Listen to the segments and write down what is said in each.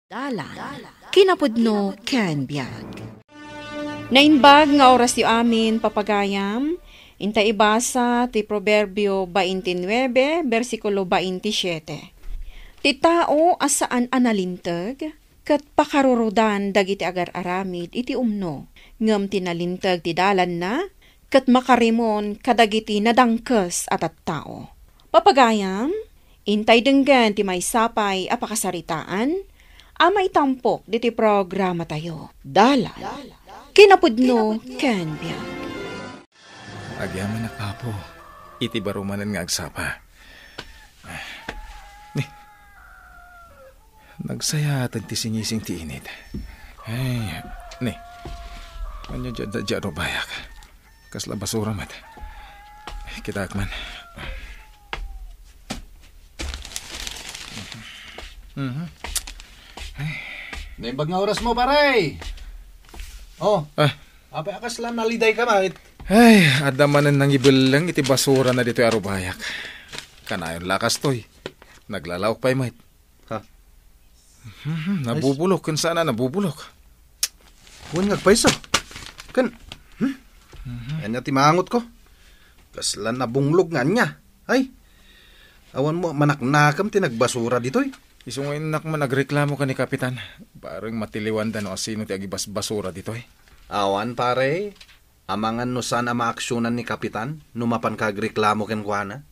Dalan, kinapudno ken biag. Nainbag nga oras yu amin papagayam, inta ibasa ti Proverbio 29, versikulo 27. Ti tao asaan analintag, kat pakarurudan dagiti agar-aramid iti umno, ngem tinalintag ti dalan na, kat makarimon kadagiti nadangkes at tao. Papagayam, intay denggan ti may sapay apakasaritaan, amay tampok diti programa tayo. Dalan, kinapudno ken biag. Agyaman na kapo, iti barumanan nga agsapa. Nagsaya at ti singising ti init. Ay, Ano dyan o bayak? Kasla basura mat. Kita akman. Naimbag nga oras mo, pare. Apay akas lang naliday ka, mait. Ay, adamanan nang ibelang iti basura na dito arubayak. Kanayon lakas to'y. Naglalawak pa'y mait. Ha? Nabubulok. Kan sana nabubulok. Huwag ngagpaiso. Kan, Yan nga timangot ko. Kaslan nabunglog nga niya. Ay, awan mo, manaknakam tinagbasura dito'y. Iso ngayon nakman nagreklamo ka ni Kapitan. Parang matiliwan da no asino ti agibas basura dito'y. Awan, pare. Amangan no sana maaksyonan ni Kapitan numapan kagreklamo ken kuana.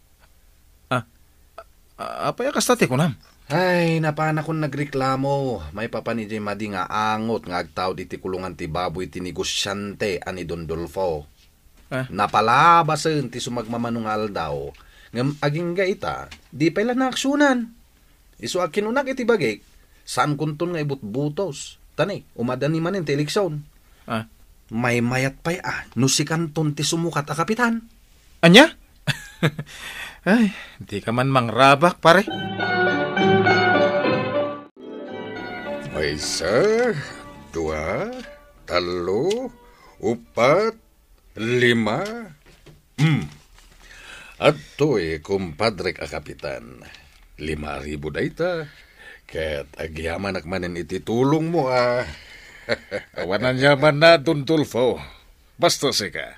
Apay akastati ko nam. Ay, napana kong nagreklamo. May papanijay madi nga angot nga agtaw diti kulungan ti baboy ti negosyante ani Don Dolfo. Napalabasen ti sumagmamanungal daw. Ngam aging gaita, di pala naaksyonan. Isu akinunak iti bagay, saan kunton nga ibut-butos. Tani, umadani manin ti eleksyon. May mayat pa'y no si kanton ti sumukat a Kapitan. Anya? Ay, di ka man mangrabak, pare. May isa, dua, talo, upat, lima. At to'y kumpadre ka Kapitan. 5,000 dayta. Ket agyaman akmanen iti tulong mo Awanan yaman na, Don Dolfo. Basta sika.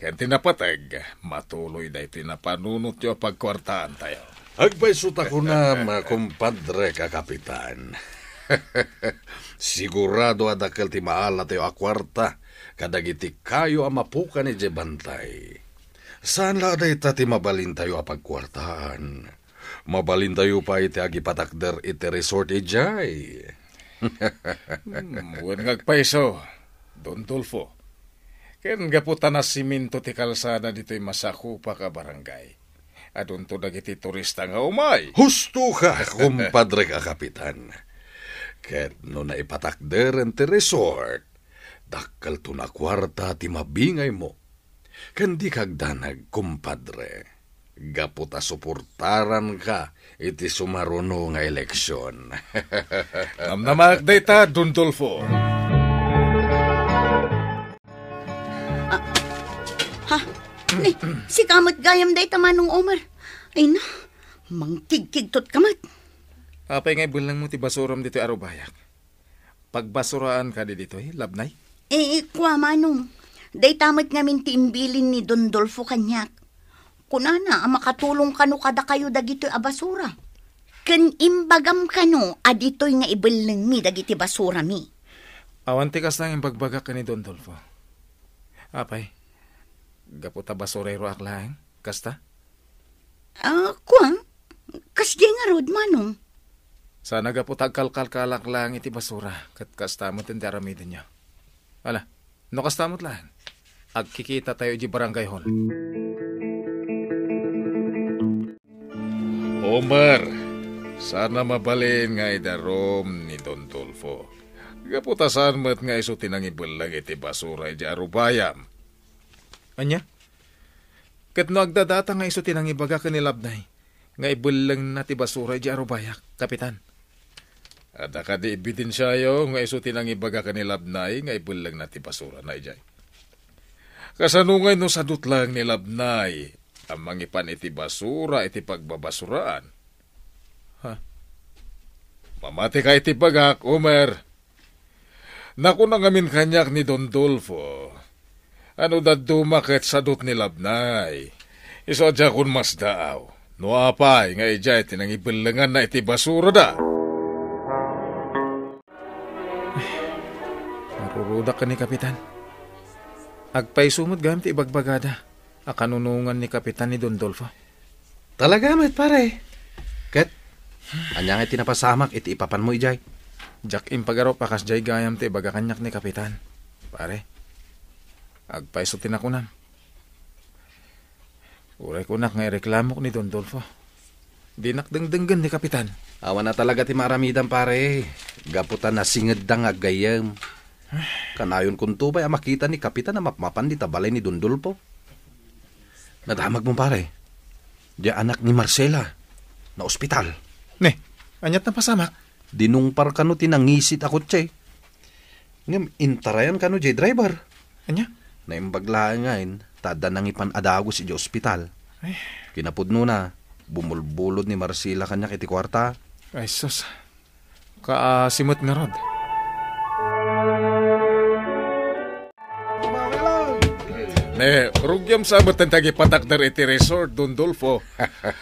Kaya tinapatag, matuloy na itinapanunot yung pagkwartaan tayo. Agbaysuta ko na, kumpadre ka Kapitan. Sigurado adakal ti maala tayo akwarta, kadagiti kayo amapuka ni Jebantay. Saan la aday ti mabalin tayo apagkwartaan? Mabalin tayo pa iti agipatakder iti resort ijay. Huwag ngagpaiso, Don Dolfo. Ken gaputan na siminto ti kalsada dito'y masakupa ka barangay. Adun to dagiti turista nga umay. Husto ka, kumpadre ka Kapitan. Ket no naipatakderen ti resort, dakkal to na kwarta ti mabingay mo. Ken di kagdanag, kumpadre. Gaputa suportaran ka iti sumaruno nga eleksyon. Namnamak dayta, Don Dolfo. Si kamot gayam day tamanong Omar. Ay na, mangkigkigtot kamat. Apay ngay bulang mo ti basuram dito arubayak. Pagbasuraan ka dito labnay? Kwa manong. Day tamat ngamin ti imbilin ni Don Dolfo kanyak. Kunana, makatulong kano kada kayo dagito abasura. Ken imbagam kano, adito'y nga ibulang mi dagiti basura mi. Awanti kas lang imbagbagak ka ni Don Dolfo. Apay, gaputa basurero aklang, kasta? Kuwang, kasdi nga rod manong. Sana gaputa kalkalkalak lang iti basura, kat kastamot yung daramidin niya. Ala, no kastamot lang. Agkikita tayo di barangay hall. Omar, sana mabalin nga idarom ni Don Dolfo. Gaputasan mo't nga iso tinangibulang iti basura iti arubayam. Anya? Kat no agdadata nga iso tinangibaga ka ni Labnay, nga ibulang na ti basura iti arubayak, Kapitan. Ada ka di ebidensyayo nga iso tinangibaga ka ni Labnay, nga ibulang na ti basura na iti. Kasanungay no sadut lang ni Labnay, ang mangipan iti basura iti pagbabasuraan. Mamati ka iti bagak, Omer. Naku na ngamin kanyak ni Don Dolfo. Ano da dumakit sa dut ni Labnay. Iso dya kun mas daaw. No apay nga ijay tinangibilangan na iti basura da. Marurudak ka ni Kapitan. Agpay sumot gamit ibagbagada. Akanunungan ni Kapitan ni Don Dolfo. Talaga, met, pare. Ket, anya nga tinapasamak, iti ipapan mo, ijay. Jak impagaro pakas jay gayam ti baga kanyak ni Kapitan. Pare, agpay so tinakunam. Uray kunak nga reklamo ni Don Dolfo. Dinakdengdenggan ni Kapitan. Awan na talaga ti maramidan, pare. Gaputan na singed da nga gayam. Kanayon kunto ba makita ni Kapitan na mapmapan di tabalay ni Don Dolfo. Nadamag mo, pare. Di anak ni Marcela na ospital. Ne, anyat na pasamak. Dinungpar kano tinangisit ako, tse. Ngam, intarayan kano, jay driver. Anya? Naimbaglaan ngayon, tada nang ipan adago si ospital. Ay. Kinapudno na, bumulbulod ni Marcela kanya kiti kwarta. Ay sus, kaasimot nga rod. Ne, rugyam sa matan tagi patakder iti resort, Don Dolfo.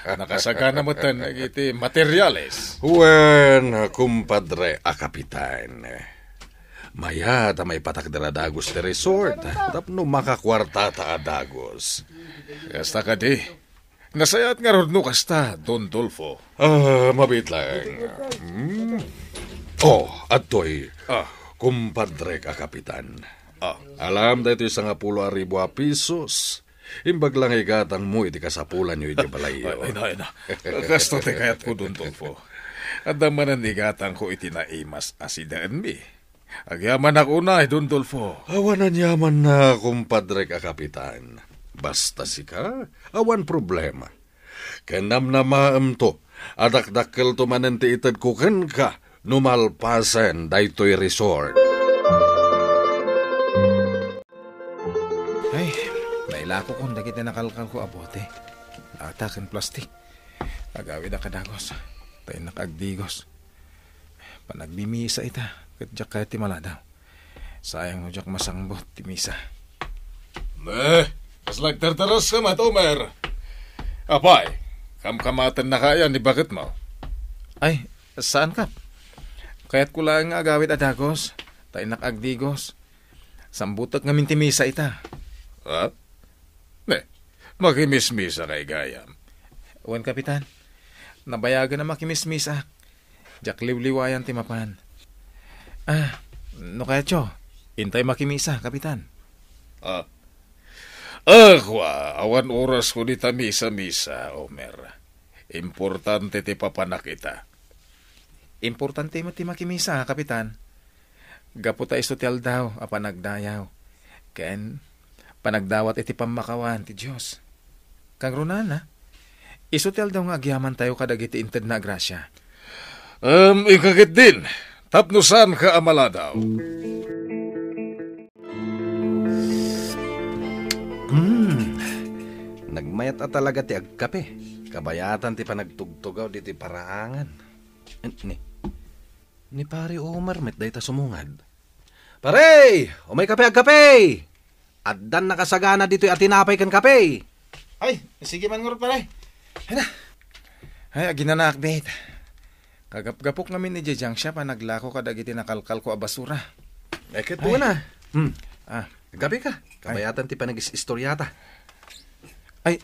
Nakasagana matan iti materiales. Wen, kumpadre a kapitan. Maya ta may patakder adagos ti resort. Tapno makakwarta ta adagos. Kasta ka di. Nasayat nga rodno kasta, Don Dolfo. Mabit lang. Atoy. Kumpadre ka kapitan. Alam da ito isang 10,000 pesos. Imbag lang igatang mo iti kasapulan nyo iti balayo. Ay na. Kasto te kayat ko, Don Dolfo. At damanan igatang ko iti naimas asidaan mi. Agyaman ako na, Don Dolfo. Awanan yaman na, kumpadre ka kapitan. Basta sika, awan problema. Kenam na maam to, adakdakkel to manenti itad kuken ka, numalpasen daytoy resort. Ay, nailako kong dagiti nakalkal ko abote. Atakin plastik. Agawid na kadagos. Tayo nakagdigos. Panagbimisa ita. Katjak kaya ti maladaw. Sayang no jak masangbot ti misa. Kaslag tartaras ka mat, Omer. Apay, kamkamatan na kaya ni bakit mo? Ay, saan ka? Kaya't ko lang agawid adagos. Tayo nakagdigos. Sambutak ngamin ti misa ita. Ha? Ne, makimismisa kay gayam. Uwan, Kapitan. Nabayagan na makimismisa. Jak liwliwayan ti mapan. No kaya cho, intay makimisa, Kapitan. Awan oras ko di misa-misa, Omer. Importante ti papanak kita. Importante mo ti makimisa, Kapitan. Gaputa isotel daw, apanagdayaw. Ken, panagdawat iti pamakawan ti Diyos. Kang runana, isotel daw nga agyaman tayo kadagiti inted na grasya. Ikakit din. Tapnusan ka amala daw. Nagmayat at talaga ti agkape. Kabayatan ti panagtugtugaw di ti paraangan. Ni pare Omar met day ta sumungad. Pare! Umay kape agkape! Addan nakasagana dito'y atinapay kan kape. Ay, sige man ngurot pare. Ay, aginanak, bet. Kagapgapok namin ni Jejang siya pa naglako kadagiti nakalkal ko a basura. Eket po na. Gabi ka. Kabayatan ti panag-istoryata. Ay,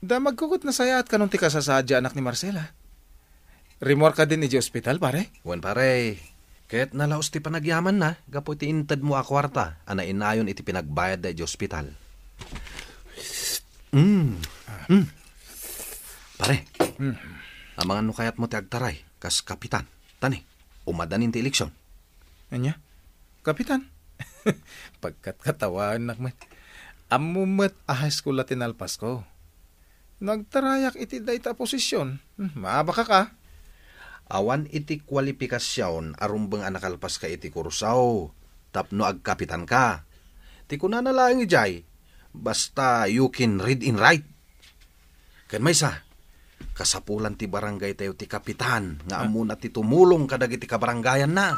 magkukot na sayat ka nung ti kasasadya anak ni Marcela. Remor ka din ni hospital, pare? Wan pare. Kaya't nalaos ti panagyaman na. Gapo ti intad mo a kwarta. Ana inayon iti pinagbayad da hospital. Pare. Amangan no kayat mo ti agtaray. Kas kapitan. Tani, umadanin ti eleksyon. Anya? Kapitan? Pagkat katawan nakman. Amumat ahas ko latin alpas ko. Nagtarayak iti dayta posisyon. Maabaka ka. Awan iti kwalifikasyon arumbang anakalpas ka iti kursaw. Tapno agkapitan ka. Ti kunana lang ijay. Basta you can read and write. Kan may sa. Kasapulan ti barangay tayo ti kapitan, nga amuna ti tumulong kadag iti kabarangayan na.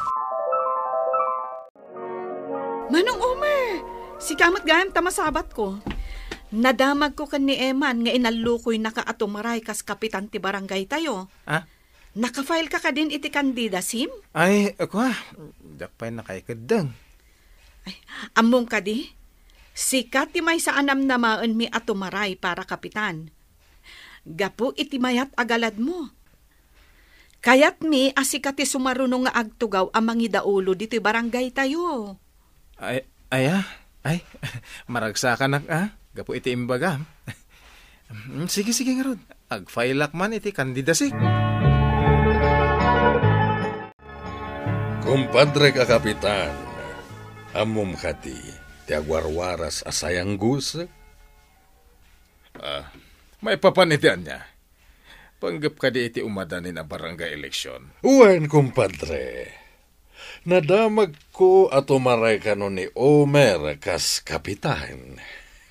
Manong Omer, si kamot gayam tamasabat ko. Nadamag ko kan ni Eman nga inalukoy nakaatumaray kas kapitan ti barangay tayo. Ah? Nakafile ka din iti kandida, Sim? Ay, ako dakpay na kay kadang. Ay, among ka di? Sikat ti may sa anam namaan mi atumaray para kapitan. Gapu iti mayat agalad mo. Kayat mi asikat ti sumarunong nga agtugaw amang idaulo dito barangay tayo. Ay, maragsa ka na, gapo iti imbaga. Sige, nga rod. Agfailak man iti kandidasi. Kumpadre ka kapitan, amom kati, ti agwarwaras asayang gus. May papanitian niya. Panggap ka di iti umadanin ang barangay eleksyon. Uwan, kumpadre. Nadamag ko at umaray ka no ni Omer kas kapitan.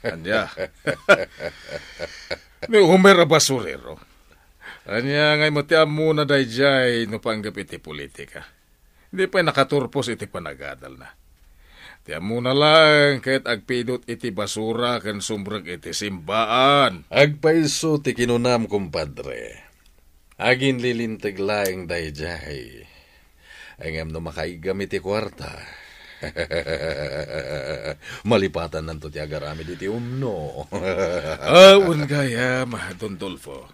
Anya. Ni Omer basurero. Anya ngay matiam muna dayjay no panggap iti politika. Hindi pa nakaturpos iti panagadal na. Tiam muna lang kahit agpidot iti basura kan sumbrag iti simbaan. Agpaiso ti kinunam, kumpadre. Agin lilintig laing dayjay. Angam no makaigam iti kwarta. Malipatan nanto ti agarami iti umno. Awan gaya, Dondolfo.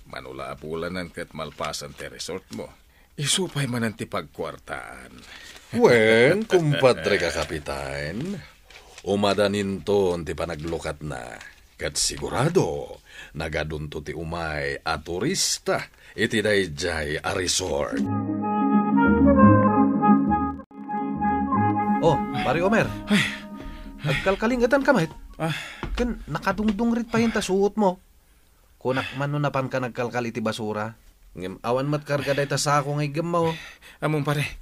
Manula apulanan kat malpasan ti resort mo. Isupay man ang tipagkwartaan. Wen, kumpadre ka kapitan. Umadanin to ti panaglukat na. Kat sigurado, nagadunto ti umay a turista iti dayjay a resort. Oh, pare Omer. Agkalkalingatan ka, mate. Kan nakadungdung rit pa yung tasuot mo. Kunak man no napan ka nagkalkal iti basura. Ngem awan mat karga day ta sa ako ngay gamaw. Among pare,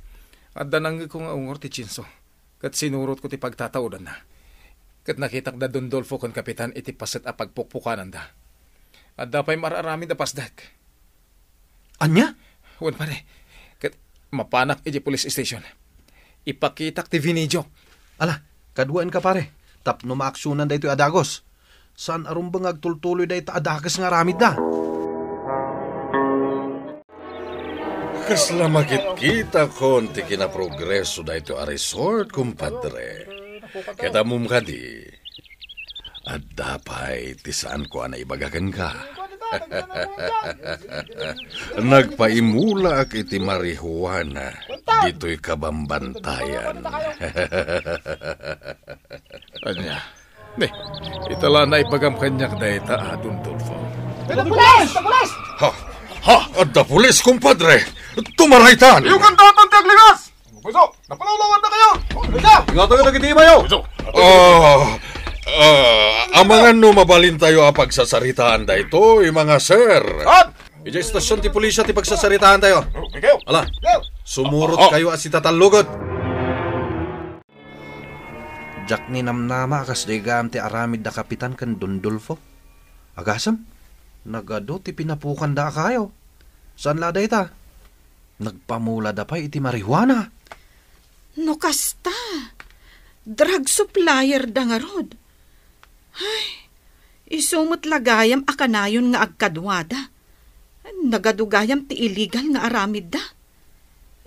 at danang ko nga ungor ti Chinso. Kat sinurot ko ti pagtataudan na. Kat nakitak da Dondolfo kon kapitan iti paset a pagpukpukanan da. At dapay mararami da pasdak. Anya? Wan pare, kat mapanak iti police station. Ipakitak ti vinidyo. Ala, kaduan ka pare. Tapno maaksyonan day ito adagos. Saan arumbang agtultuloy day ta adagas nga ramid da? Kasla makit-kita konti kinaprogreso da ito a resort, kumpadre. Kadamum ka di. At dapay tisaan ko na ibagagan ka. Nagpaimula ak iti marihuana dito'y kabambantayan. Anya. Itala na ipagam kanyak da ita Dondolfo. Adda pulis, kumpadre! Tumaraytan! Yung kantaton ti agligas! Puso, napalawlawan na kayo! Ingatan ka nagitiba yo! Amangan no mabalin tayo a pagsasaritaan da ito, mga sir. Ija istasyon ti pulisya ti pagsasaritaan tayo. Ala, sumurot kayo as itatalugod. Jack ni namnama kas degam ti aramid da kapitan kan Dondolfo. Agasam, nagado ti pinapukan da kayo. Saan la day ta? Nagpamula da pa iti marihuana. No kasta, drug supplier da nga rod. Ay, isumot lagayam akanayon nga agkadwada. Nagadugayam ti illegal nga aramid da.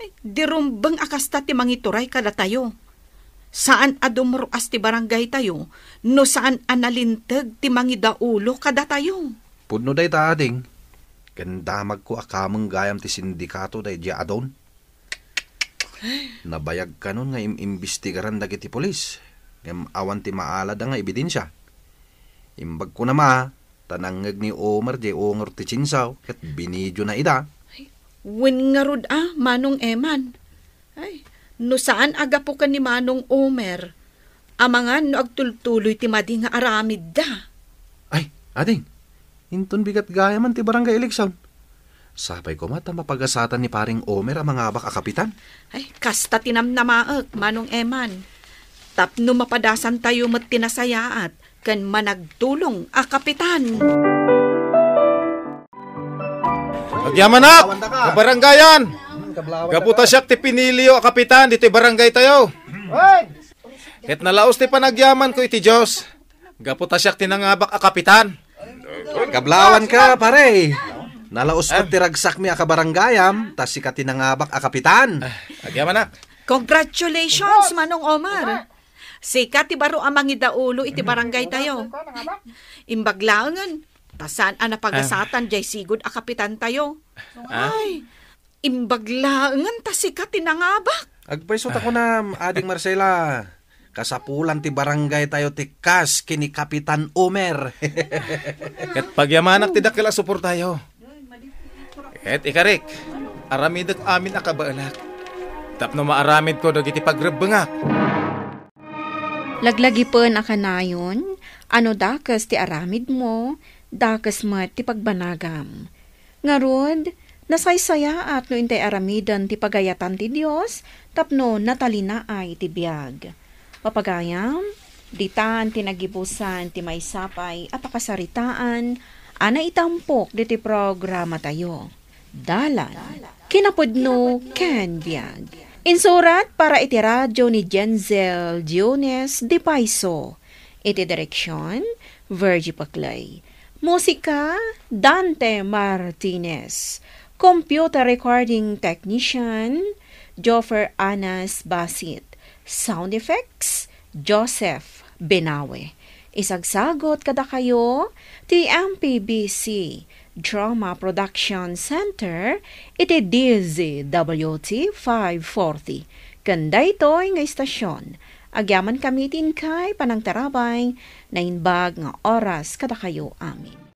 Ay, dirumbang akasta ti mangituray kada tayo. Saan adumruas ti barangay tayo, no saan analintag ti mangidaulo kada tayo. Pudno day ta ading. Gandamag ko akamang gayam ti sindikato day di adon. Nabayag ka nun nga imbestigaran dagiti polis. Ngam awan ti maalad nga ebidensya. Imbag ko na tanangag ni Omer di ongor ti Chinsaw kat binidyo na ida. Wen nga rod Manong Eman. Ay, no saan aga po ka ni Manong Omer, amangan no agtultuloy ti madi nga aramid da. Ay, ading, inton bigat gaya man ti barangay eleksyon. Sapay ko mata mapagasatan ni paring Omer ang mga abak kapitan. Ay, kasta tinamnamaak, Manong Eman. Tapno mapadasan tayo mat tinasayaat, kan managtulong kapitan. Agyaman Kawan da ka. kabaranggayan. Kablawan Gaputa siya ti pinilyo a kapitan, dito'y barangay tayo. Ket nalaos ti panagyaman ko iti Diyos. Gaputa siya tinangabak a kapitan. Kablawan ka, pare. Nalaos mo tiragsak mi akabarangayam, tas si katinangabak a kapitan. Agyaman nak. Congratulations, Manong Omar. Sika ti baro amang idaulo iti barangay tayo. Imbaglangan, tasan ana pagasatan jay sigud a kapitan tayo. Ay, imbaglangan ta sika tinangabak. Agpaisot ako na, Ading Marcela. Kasapulan ti barangay tayo ti kas kini Kapitan Omer. Ket pagyamanak ti dakkel a supor tayo. Ket ikarik, aramidot amin a kabaalak. Tapno maaramid ko dagiti pagrebengak. Laglagipon akanayon, ano dakas ti aramid mo, dakas mat ti pagbanagam. Ngarod, nasaysaya at no intay aramidan ti pagayatan ti Dios, tapno natalina ay ti biyag. Papagayam, ditan tinagibusan ti maysapay a pakasaritaan, ana itampok di ti programa tayo. Dalan, kinapudno ken biyag. Insurat para iti radyo ni Jenzel Diones de Paiso. Iti direksyon, Virgie Paclay. Musika, Dante Martinez. Computer recording technician, Joffer Anas Basit. Sound effects, Joseph Benawe. Isagsagot kada kayo, ti MPBC Drama Production Center, iti DZWT 540. Kanda ito'y nga istasyon. Agyaman kamitin kay panangtarabay na inbag nga oras kada kayo amin.